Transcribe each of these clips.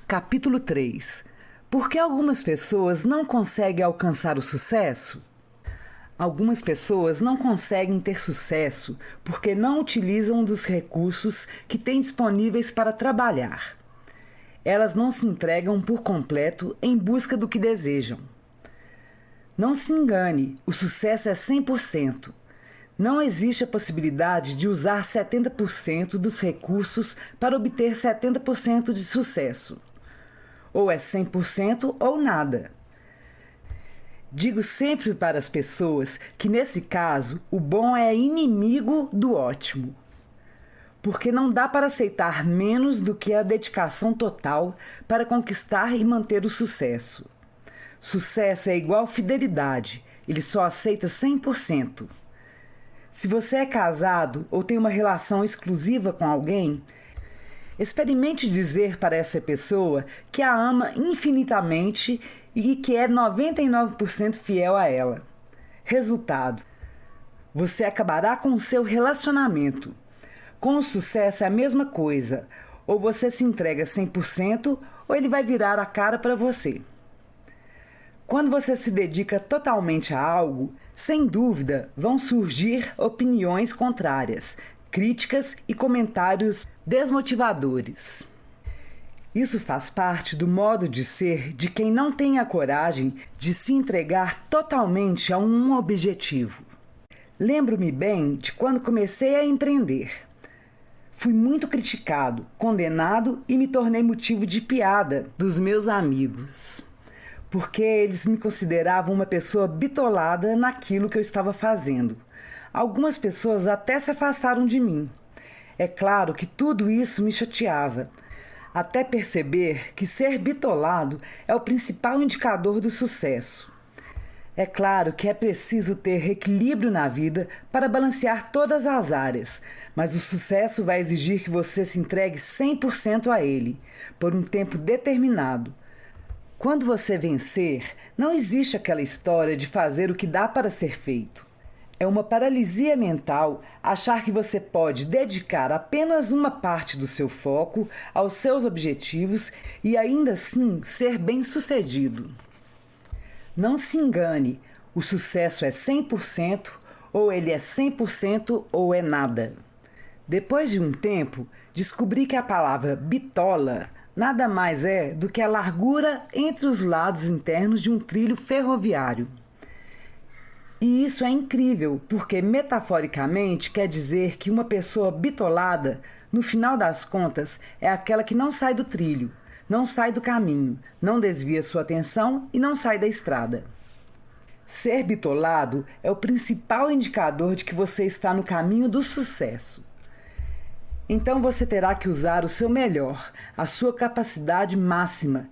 Capítulo 3. Por que algumas pessoas não conseguem alcançar o sucesso? Algumas pessoas não conseguem ter sucesso porque não utilizam dos recursos que têm disponíveis para trabalhar. Elas não se entregam por completo em busca do que desejam. Não se engane, o sucesso é 100%. Não existe a possibilidade de usar 70% dos recursos para obter 70% de sucesso. Ou é 100% ou nada. Digo sempre para as pessoas que, nesse caso, o bom é inimigo do ótimo. Porque não dá para aceitar menos do que a dedicação total para conquistar e manter o sucesso. Sucesso é igual fidelidade, ele só aceita 100%. Se você é casado ou tem uma relação exclusiva com alguém, experimente dizer para essa pessoa que a ama infinitamente e que é 99% fiel a ela. Resultado: você acabará com o seu relacionamento. Com o sucesso é a mesma coisa. Ou você se entrega 100% ou ele vai virar a cara para você. Quando você se dedica totalmente a algo, sem dúvida vão surgir opiniões contrárias, críticas e comentários desmotivadores. Isso faz parte do modo de ser de quem não tem a coragem de se entregar totalmente a um objetivo. Lembro-me bem de quando comecei a empreender. Fui muito criticado, condenado e me tornei motivo de piada dos meus amigos, porque eles me consideravam uma pessoa bitolada naquilo que eu estava fazendo. Algumas pessoas até se afastaram de mim. É claro que tudo isso me chateava, até perceber que ser bitolado é o principal indicador do sucesso. É claro que é preciso ter equilíbrio na vida para balancear todas as áreas, mas o sucesso vai exigir que você se entregue 100% a ele, por um tempo determinado. Quando você vencer, não existe aquela história de fazer o que dá para ser feito. É uma paralisia mental achar que você pode dedicar apenas uma parte do seu foco aos seus objetivos e ainda assim ser bem-sucedido. Não se engane, o sucesso é 100% ou ele é 100% ou é nada. Depois de um tempo, descobri que a palavra bitola nada mais é do que a largura entre os lados internos de um trilho ferroviário. E isso é incrível, porque metaforicamente quer dizer que uma pessoa bitolada, no final das contas, é aquela que não sai do trilho, não sai do caminho, não desvia sua atenção e não sai da estrada. Ser bitolado é o principal indicador de que você está no caminho do sucesso. Então você terá que usar o seu melhor, a sua capacidade máxima,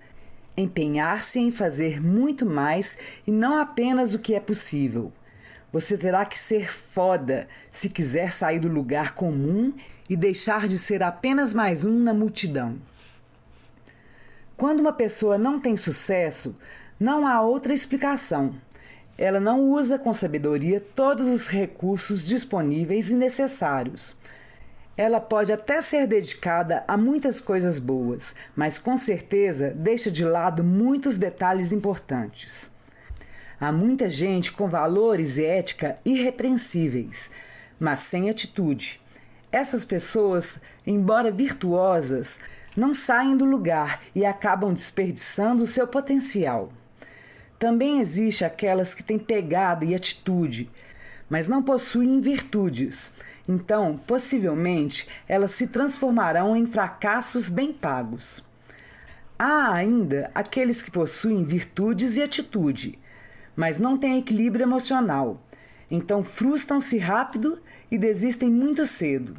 empenhar-se em fazer muito mais e não apenas o que é possível. Você terá que ser foda se quiser sair do lugar comum e deixar de ser apenas mais um na multidão. Quando uma pessoa não tem sucesso, não há outra explicação. Ela não usa com sabedoria todos os recursos disponíveis e necessários. Ela pode até ser dedicada a muitas coisas boas, mas com certeza deixa de lado muitos detalhes importantes. Há muita gente com valores e ética irrepreensíveis, mas sem atitude. Essas pessoas, embora virtuosas, não saem do lugar e acabam desperdiçando o seu potencial. Também existe aquelas que têm pegada e atitude, mas não possuem virtudes. Então, possivelmente, elas se transformarão em fracassos bem pagos. Há ainda aqueles que possuem virtudes e atitude, mas não têm equilíbrio emocional. Então, frustram-se rápido e desistem muito cedo.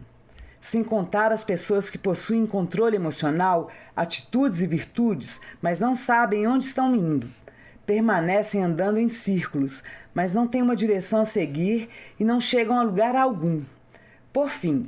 Sem contar as pessoas que possuem controle emocional, atitudes e virtudes, mas não sabem onde estão indo. Permanecem andando em círculos, mas não têm uma direção a seguir e não chegam a lugar algum. Por fim,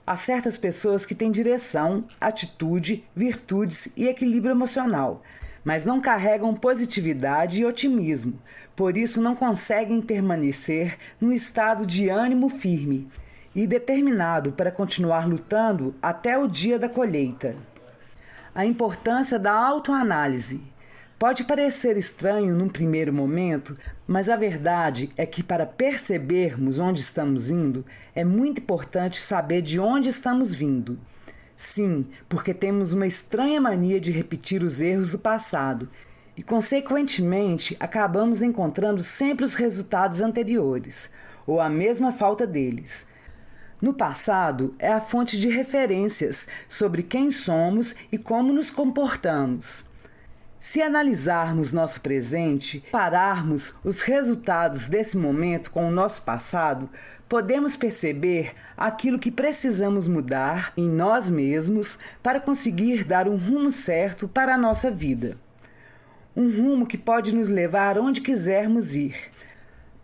há certas pessoas que têm direção, atitude, virtudes e equilíbrio emocional, mas não carregam positividade e otimismo, por isso não conseguem permanecer num estado de ânimo firme e determinado para continuar lutando até o dia da colheita. A importância da autoanálise. Pode parecer estranho num primeiro momento, mas a verdade é que para percebermos onde estamos indo, é muito importante saber de onde estamos vindo. Sim, porque temos uma estranha mania de repetir os erros do passado e, consequentemente, acabamos encontrando sempre os resultados anteriores, ou a mesma falta deles. No passado é a fonte de referências sobre quem somos e como nos comportamos. Se analisarmos nosso presente, pararmos os resultados desse momento com o nosso passado, podemos perceber aquilo que precisamos mudar em nós mesmos para conseguir dar um rumo certo para a nossa vida. Um rumo que pode nos levar onde quisermos ir,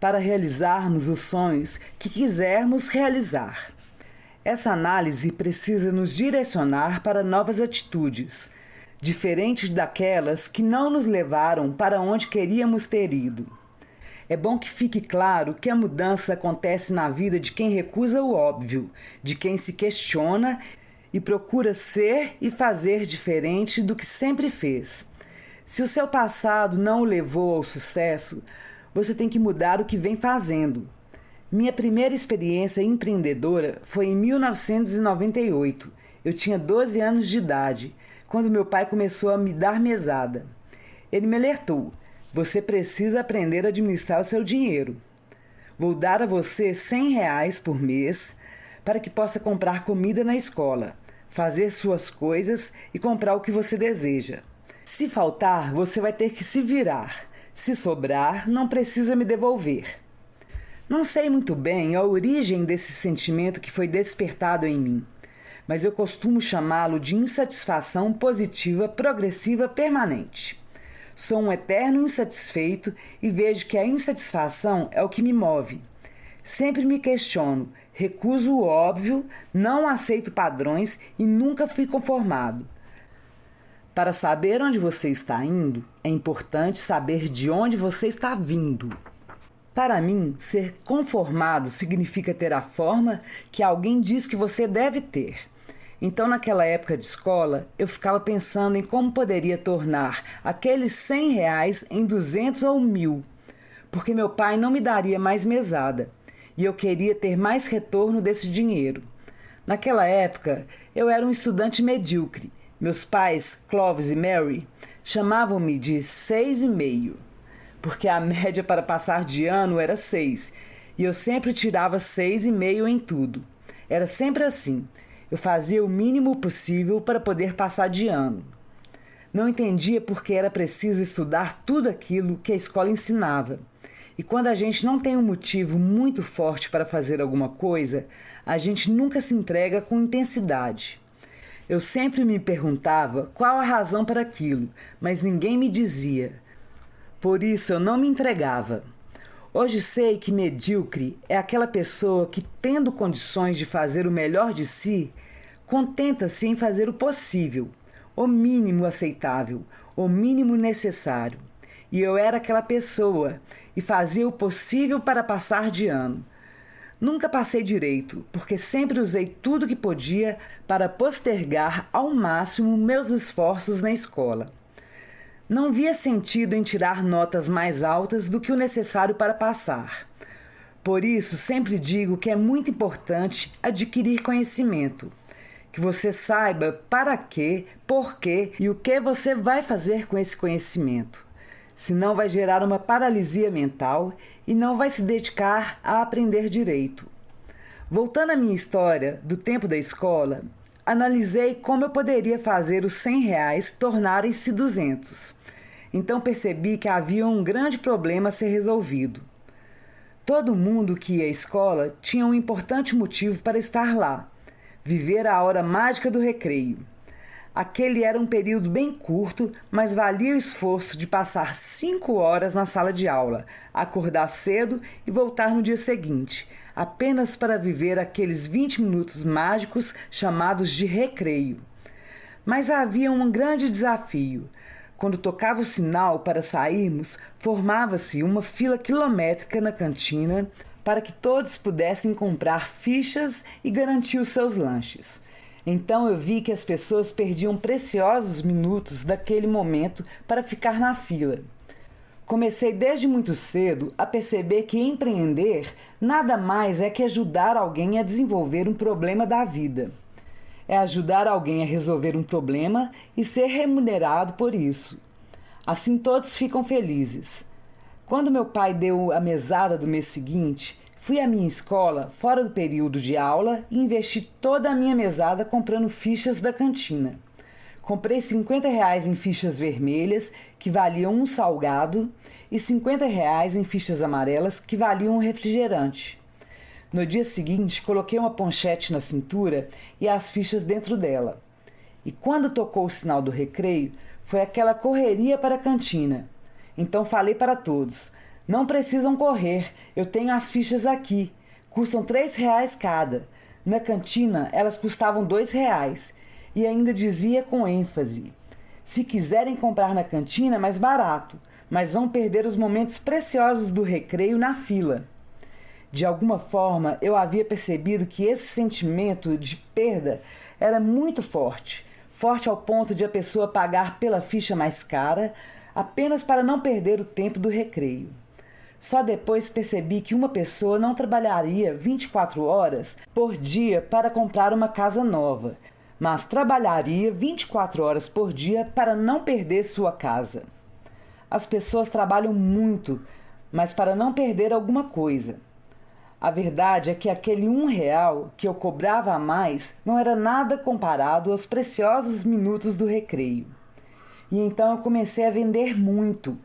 para realizarmos os sonhos que quisermos realizar. Essa análise precisa nos direcionar para novas atitudes, diferentes daquelas que não nos levaram para onde queríamos ter ido. É bom que fique claro que a mudança acontece na vida de quem recusa o óbvio, de quem se questiona e procura ser e fazer diferente do que sempre fez. Se o seu passado não o levou ao sucesso, você tem que mudar o que vem fazendo. Minha primeira experiência empreendedora foi em 1998. Eu tinha 12 anos de idade, quando meu pai começou a me dar mesada. Ele me alertou: você precisa aprender a administrar o seu dinheiro. Vou dar a você R$100 por mês para que possa comprar comida na escola, fazer suas coisas e comprar o que você deseja. Se faltar, você vai ter que se virar. Se sobrar, não precisa me devolver. Não sei muito bem a origem desse sentimento que foi despertado em mim, mas eu costumo chamá-lo de insatisfação positiva progressiva permanente. Sou um eterno insatisfeito e vejo que a insatisfação é o que me move. Sempre me questiono, recuso o óbvio, não aceito padrões e nunca fui conformado. Para saber onde você está indo, é importante saber de onde você está vindo. Para mim, ser conformado significa ter a forma que alguém diz que você deve ter. Então, naquela época de escola, eu ficava pensando em como poderia tornar aqueles R$100 em 200 ou 1.000, porque meu pai não me daria mais mesada, e eu queria ter mais retorno desse dinheiro. Naquela época, eu era um estudante medíocre. Meus pais, Clovis e Mary, chamavam-me de 6,5, porque a média para passar de ano era 6, e eu sempre tirava 6,5 em tudo. Era sempre assim. Eu fazia o mínimo possível para poder passar de ano. Não entendia por que era preciso estudar tudo aquilo que a escola ensinava. E quando a gente não tem um motivo muito forte para fazer alguma coisa, a gente nunca se entrega com intensidade. Eu sempre me perguntava qual a razão para aquilo, mas ninguém me dizia. Por isso eu não me entregava. Hoje sei que medíocre é aquela pessoa que, tendo condições de fazer o melhor de si, contenta-se em fazer o possível, o mínimo aceitável, o mínimo necessário. E eu era aquela pessoa e fazia o possível para passar de ano. Nunca passei direito, porque sempre usei tudo que podia para postergar ao máximo meus esforços na escola. Não via sentido em tirar notas mais altas do que o necessário para passar. Por isso, sempre digo que é muito importante adquirir conhecimento, que você saiba para quê, por quê e o que você vai fazer com esse conhecimento. Senão vai gerar uma paralisia mental e não vai se dedicar a aprender direito. Voltando à minha história do tempo da escola, analisei como eu poderia fazer os R$100 tornarem-se 200. Então percebi que havia um grande problema a ser resolvido. Todo mundo que ia à escola tinha um importante motivo para estar lá: viver a hora mágica do recreio. Aquele era um período bem curto, mas valia o esforço de passar 5 horas na sala de aula, acordar cedo e voltar no dia seguinte, apenas para viver aqueles 20 minutos mágicos chamados de recreio. Mas havia um grande desafio. Quando tocava o sinal para sairmos, formava-se uma fila quilométrica na cantina para que todos pudessem comprar fichas e garantir os seus lanches. Então eu vi que as pessoas perdiam preciosos minutos daquele momento para ficar na fila. Comecei desde muito cedo a perceber que empreender nada mais é que ajudar alguém a desenvolver um problema da vida. É ajudar alguém a resolver um problema e ser remunerado por isso. Assim todos ficam felizes. Quando meu pai deu a mesada do mês seguinte, fui à minha escola fora do período de aula e investi toda a minha mesada comprando fichas da cantina. Comprei R$50 em fichas vermelhas, que valiam um salgado, e R$50 em fichas amarelas, que valiam um refrigerante. No dia seguinte, coloquei uma ponchete na cintura e as fichas dentro dela. E quando tocou o sinal do recreio, foi aquela correria para a cantina. Então falei para todos: não precisam correr, eu tenho as fichas aqui. Custam R$3 cada. Na cantina, elas custavam R$2. E ainda dizia com ênfase: se quiserem comprar na cantina é mais barato, mas vão perder os momentos preciosos do recreio na fila. De alguma forma, eu havia percebido que esse sentimento de perda era muito forte, forte ao ponto de a pessoa pagar pela ficha mais cara, apenas para não perder o tempo do recreio. Só depois percebi que uma pessoa não trabalharia 24 horas por dia para comprar uma casa nova, mas trabalharia 24 horas por dia para não perder sua casa. As pessoas trabalham muito, mas para não perder alguma coisa. A verdade é que aquele R$1 que eu cobrava a mais não era nada comparado aos preciosos minutos do recreio. E então eu comecei a vender muito.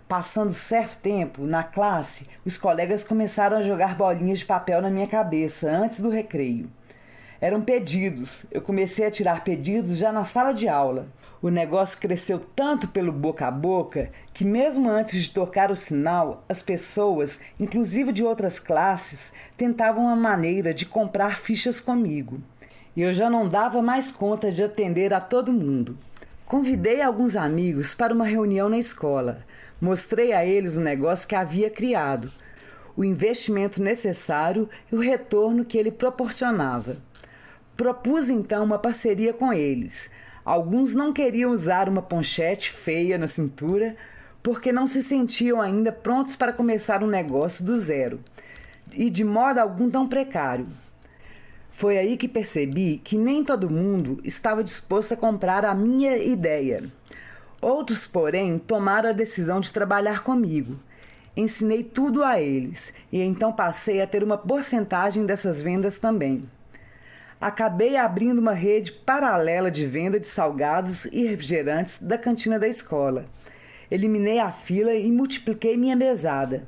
Passando certo tempo, na classe, os colegas começaram a jogar bolinhas de papel na minha cabeça antes do recreio. Eram pedidos. Eu comecei a tirar pedidos já na sala de aula. O negócio cresceu tanto pelo boca a boca que mesmo antes de tocar o sinal, as pessoas, inclusive de outras classes, tentavam uma maneira de comprar fichas comigo. E eu já não dava mais conta de atender a todo mundo. Convidei alguns amigos para uma reunião na escola. Mostrei a eles o negócio que havia criado, o investimento necessário e o retorno que ele proporcionava. Propus então uma parceria com eles. Alguns não queriam usar uma ponchete feia na cintura porque não se sentiam ainda prontos para começar um negócio do zero e de modo algum tão precário. Foi aí que percebi que nem todo mundo estava disposto a comprar a minha ideia. Outros, porém, tomaram a decisão de trabalhar comigo. Ensinei tudo a eles e então passei a ter uma porcentagem dessas vendas também. Acabei abrindo uma rede paralela de venda de salgados e refrigerantes da cantina da escola. Eliminei a fila e multipliquei minha mesada.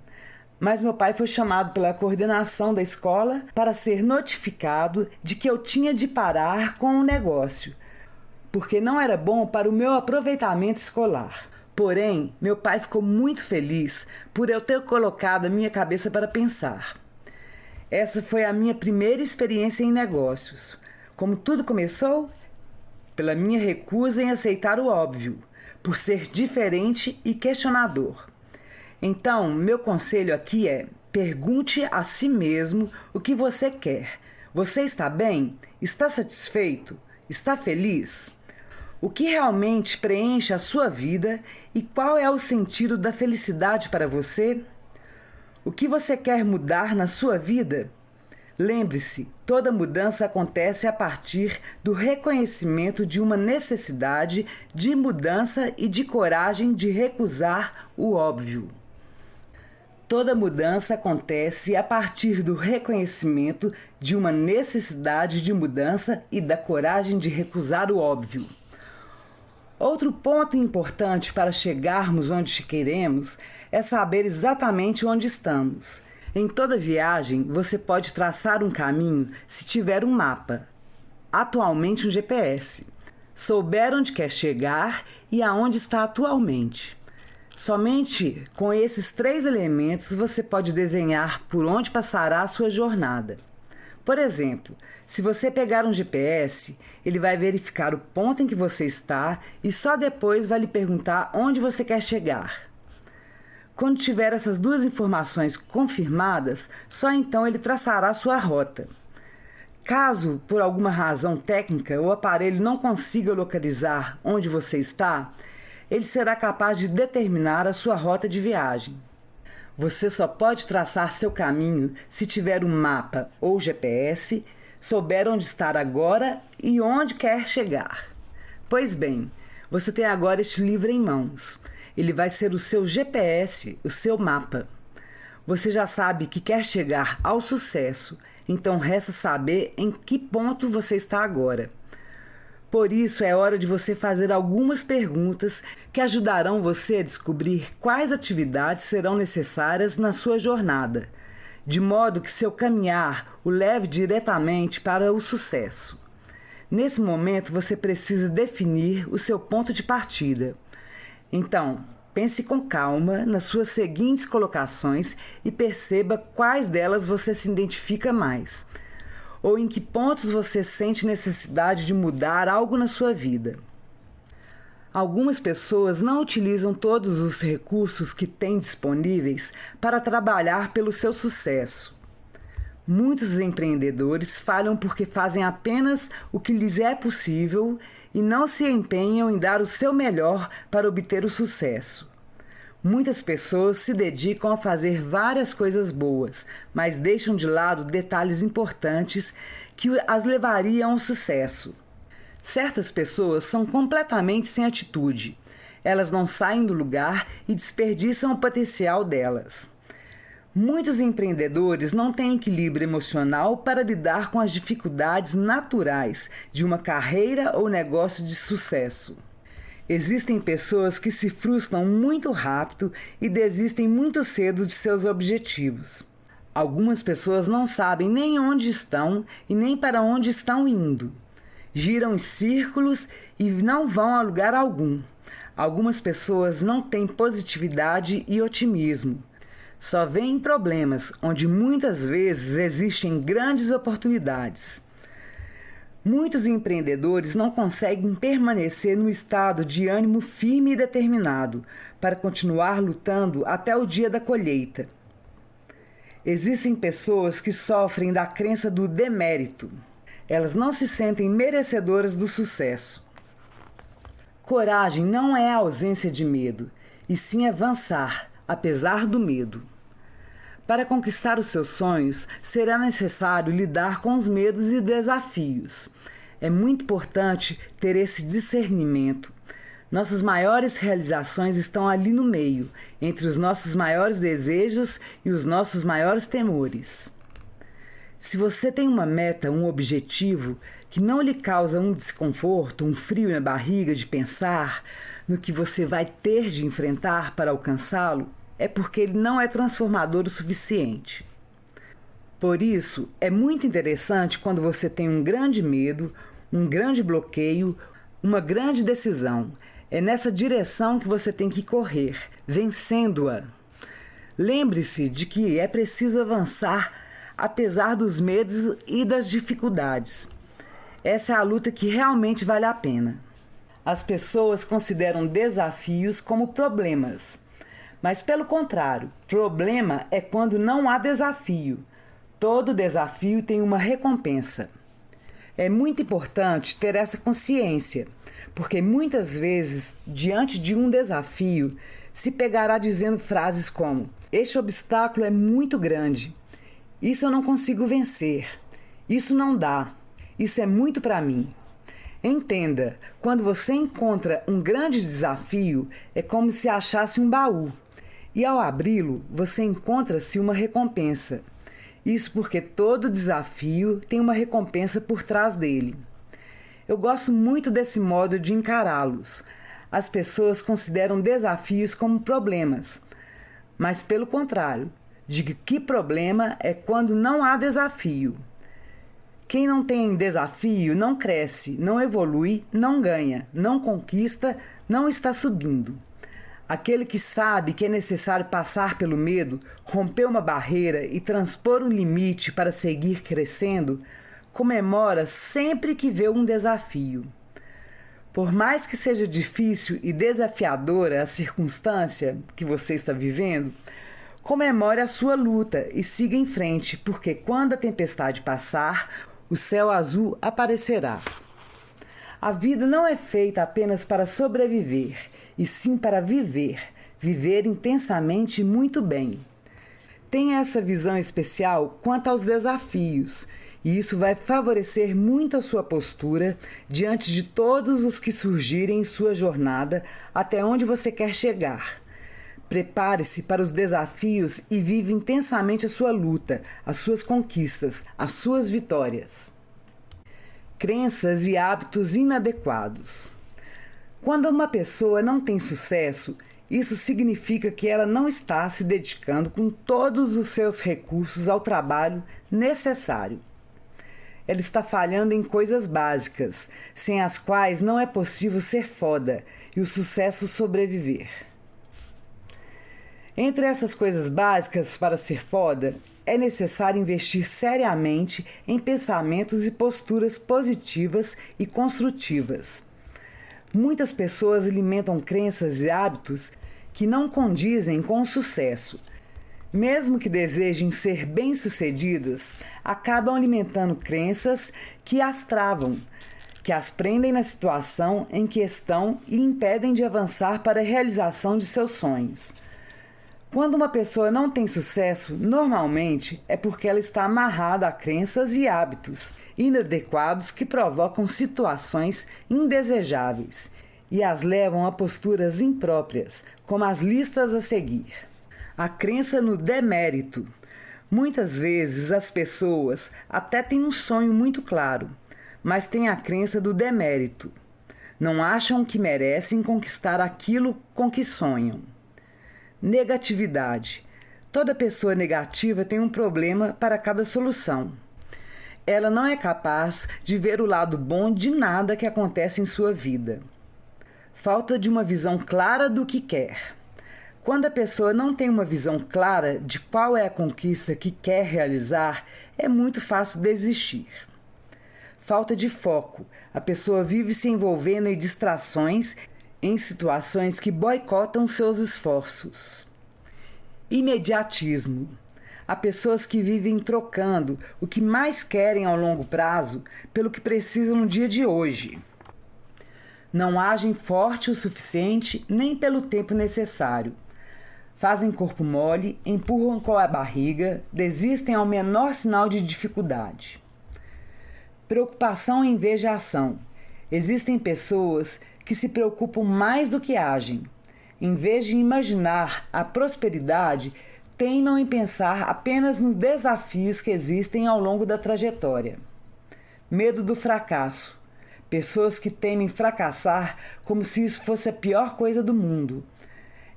Mas meu pai foi chamado pela coordenação da escola para ser notificado de que eu tinha de parar com o negócio, porque não era bom para o meu aproveitamento escolar. Porém, meu pai ficou muito feliz por eu ter colocado a minha cabeça para pensar. Essa foi a minha primeira experiência em negócios. Como tudo começou? Pela minha recusa em aceitar o óbvio, por ser diferente e questionador. Então, meu conselho aqui é: pergunte a si mesmo o que você quer. Você está bem? Está satisfeito? Está feliz? O que realmente preenche a sua vida e qual é o sentido da felicidade para você? O que você quer mudar na sua vida? Lembre-se, toda mudança acontece a partir do reconhecimento de uma necessidade de mudança e de coragem de recusar o óbvio. Toda mudança acontece a partir do reconhecimento de uma necessidade de mudança e da coragem de recusar o óbvio. Outro ponto importante para chegarmos onde queremos é saber exatamente onde estamos. Em toda viagem, você pode traçar um caminho se tiver um mapa, atualmente um GPS. Souber onde quer chegar e aonde está atualmente. Somente com esses 3 elementos você pode desenhar por onde passará a sua jornada. Por exemplo, se você pegar um GPS, ele vai verificar o ponto em que você está e só depois vai lhe perguntar onde você quer chegar. Quando tiver essas 2 informações confirmadas, só então ele traçará sua rota. Caso, por alguma razão técnica, o aparelho não consiga localizar onde você está, ele será capaz de determinar a sua rota de viagem. Você só pode traçar seu caminho se tiver um mapa ou GPS, souber onde estar agora e onde quer chegar. Pois bem, você tem agora este livro em mãos. Ele vai ser o seu GPS, o seu mapa. Você já sabe que quer chegar ao sucesso, então resta saber em que ponto você está agora. Por isso, é hora de você fazer algumas perguntas que ajudarão você a descobrir quais atividades serão necessárias na sua jornada, de modo que seu caminhar o leve diretamente para o sucesso. Nesse momento, você precisa definir o seu ponto de partida. Então, pense com calma nas suas seguintes colocações e perceba quais delas você se identifica mais, ou em que pontos você sente necessidade de mudar algo na sua vida. Algumas pessoas não utilizam todos os recursos que têm disponíveis para trabalhar pelo seu sucesso. Muitos empreendedores falham porque fazem apenas o que lhes é possível e não se empenham em dar o seu melhor para obter o sucesso. Muitas pessoas se dedicam a fazer várias coisas boas, mas deixam de lado detalhes importantes que as levariam ao sucesso. Certas pessoas são completamente sem atitude. Elas não saem do lugar e desperdiçam o potencial delas. Muitos empreendedores não têm equilíbrio emocional para lidar com as dificuldades naturais de uma carreira ou negócio de sucesso. Existem pessoas que se frustram muito rápido e desistem muito cedo de seus objetivos. Algumas pessoas não sabem nem onde estão e nem para onde estão indo. Giram em círculos e não vão a lugar algum. Algumas pessoas não têm positividade e otimismo. Só veem problemas, onde muitas vezes existem grandes oportunidades. Muitos empreendedores não conseguem permanecer no estado de ânimo firme e determinado para continuar lutando até o dia da colheita. Existem pessoas que sofrem da crença do demérito. Elas não se sentem merecedoras do sucesso. Coragem não é a ausência de medo, e sim avançar, apesar do medo. Para conquistar os seus sonhos, será necessário lidar com os medos e desafios. É muito importante ter esse discernimento. Nossas maiores realizações estão ali no meio, entre os nossos maiores desejos e os nossos maiores temores. Se você tem uma meta, um objetivo que não lhe causa um desconforto, um frio na barriga de pensar no que você vai ter de enfrentar para alcançá-lo, é porque ele não é transformador o suficiente. Por isso, é muito interessante quando você tem um grande medo, um grande bloqueio, uma grande decisão. É nessa direção que você tem que correr, vencendo-a. Lembre-se de que é preciso avançar apesar dos medos e das dificuldades. Essa é a luta que realmente vale a pena. As pessoas consideram desafios como problemas. Mas, pelo contrário, problema é quando não há desafio. Todo desafio tem uma recompensa. É muito importante ter essa consciência, porque muitas vezes, diante de um desafio, se pegará dizendo frases como: "Este obstáculo é muito grande. Isso eu não consigo vencer. Isso não dá. Isso é muito para mim." Entenda, quando você encontra um grande desafio, é como se achasse um baú. E ao abri-lo, você encontra-se uma recompensa. Isso porque todo desafio tem uma recompensa por trás dele. Eu gosto muito desse modo de encará-los. As pessoas consideram desafios como problemas. Mas, pelo contrário, digo que problema é quando não há desafio. Quem não tem desafio não cresce, não evolui, não ganha, não conquista, não está subindo. Aquele que sabe que é necessário passar pelo medo, romper uma barreira e transpor um limite para seguir crescendo, comemora sempre que vê um desafio. Por mais que seja difícil e desafiadora a circunstância que você está vivendo, comemore a sua luta e siga em frente, porque quando a tempestade passar, o céu azul aparecerá. A vida não é feita apenas para sobreviver, e sim para viver, viver intensamente e muito bem. Tenha essa visão especial quanto aos desafios, e isso vai favorecer muito a sua postura diante de todos os que surgirem em sua jornada até onde você quer chegar. Prepare-se para os desafios e vive intensamente a sua luta, as suas conquistas, as suas vitórias. Crenças e hábitos inadequados. Quando uma pessoa não tem sucesso, isso significa que ela não está se dedicando com todos os seus recursos ao trabalho necessário. Ela está falhando em coisas básicas, sem as quais não é possível ser foda e o sucesso sobreviver. Entre essas coisas básicas para ser foda, é necessário investir seriamente em pensamentos e posturas positivas e construtivas. Muitas pessoas alimentam crenças e hábitos que não condizem com o sucesso. Mesmo que desejem ser bem-sucedidas, acabam alimentando crenças que as travam, que as prendem na situação em que estão e impedem de avançar para a realização de seus sonhos. Quando uma pessoa não tem sucesso, normalmente é porque ela está amarrada a crenças e hábitos inadequados que provocam situações indesejáveis e as levam a posturas impróprias, como as listas a seguir. A crença no demérito. Muitas vezes as pessoas até têm um sonho muito claro, mas têm a crença do demérito. Não acham que merecem conquistar aquilo com que sonham. Negatividade. Toda pessoa negativa tem um problema para cada solução. Ela não é capaz de ver o lado bom de nada que acontece em sua vida. Falta de uma visão clara do que quer. Quando a pessoa não tem uma visão clara de qual é a conquista que quer realizar, é muito fácil desistir. Falta de foco. A pessoa vive se envolvendo em distrações em situações que boicotam seus esforços. Imediatismo. Há pessoas que vivem trocando o que mais querem ao longo prazo pelo que precisam no dia de hoje. Não agem forte o suficiente nem pelo tempo necessário. Fazem corpo mole, empurram com a barriga, desistem ao menor sinal de dificuldade. Preocupação em vez de ação. Existem pessoas que se preocupam mais do que agem. Em vez de imaginar a prosperidade, teimam em pensar apenas nos desafios que existem ao longo da trajetória. Medo do fracasso. Pessoas que temem fracassar como se isso fosse a pior coisa do mundo.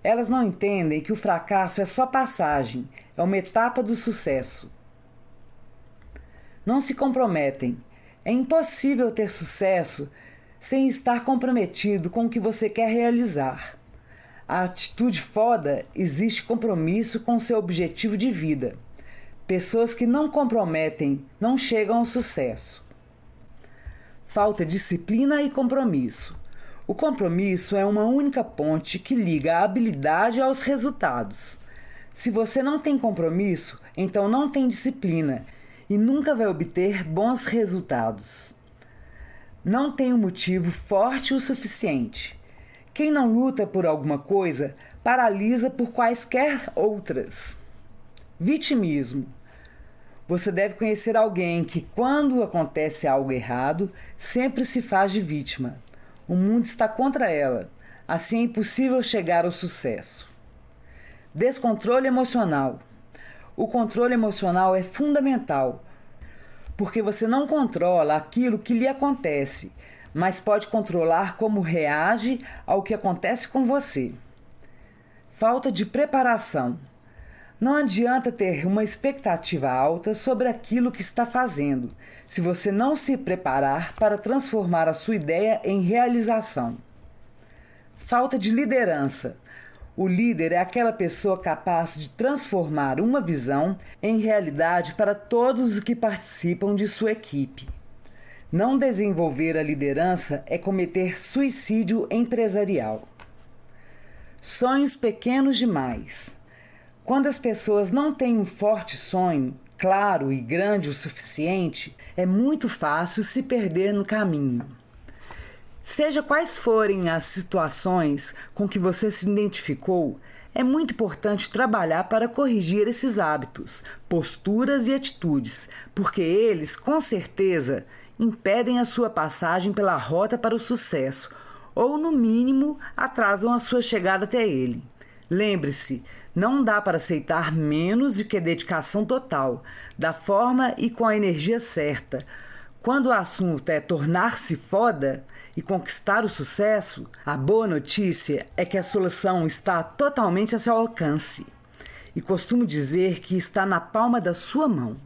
Elas não entendem que o fracasso é só passagem, é uma etapa do sucesso. Não se comprometem. É impossível ter sucesso sem estar comprometido com o que você quer realizar. A atitude foda existe compromisso com seu objetivo de vida. Pessoas que não comprometem não chegam ao sucesso. Falta disciplina e compromisso. O compromisso é uma única ponte que liga a habilidade aos resultados. Se você não tem compromisso, então não tem disciplina e nunca vai obter bons resultados. Não tem um motivo forte o suficiente. Quem não luta por alguma coisa, paralisa por quaisquer outras. Vitimismo. Você deve conhecer alguém que, quando acontece algo errado, sempre se faz de vítima. O mundo está contra ela. Assim é impossível chegar ao sucesso. Descontrole emocional. O controle emocional é fundamental, porque você não controla aquilo que lhe acontece, mas pode controlar como reage ao que acontece com você. Falta de preparação. Não adianta ter uma expectativa alta sobre aquilo que está fazendo, se você não se preparar para transformar a sua ideia em realização. Falta de liderança. O líder é aquela pessoa capaz de transformar uma visão em realidade para todos os que participam de sua equipe. Não desenvolver a liderança é cometer suicídio empresarial. Sonhos pequenos demais. Quando as pessoas não têm um forte sonho, claro e grande o suficiente, é muito fácil se perder no caminho. Seja quais forem as situações com que você se identificou, é muito importante trabalhar para corrigir esses hábitos, posturas e atitudes, porque eles, com certeza, impedem a sua passagem pela rota para o sucesso, ou, no mínimo, atrasam a sua chegada até ele. Lembre-se, não dá para aceitar menos do que dedicação total, da forma e com a energia certa. Quando o assunto é tornar-se foda e conquistar o sucesso, a boa notícia é que a solução está totalmente a seu alcance. E costumo dizer que está na palma da sua mão.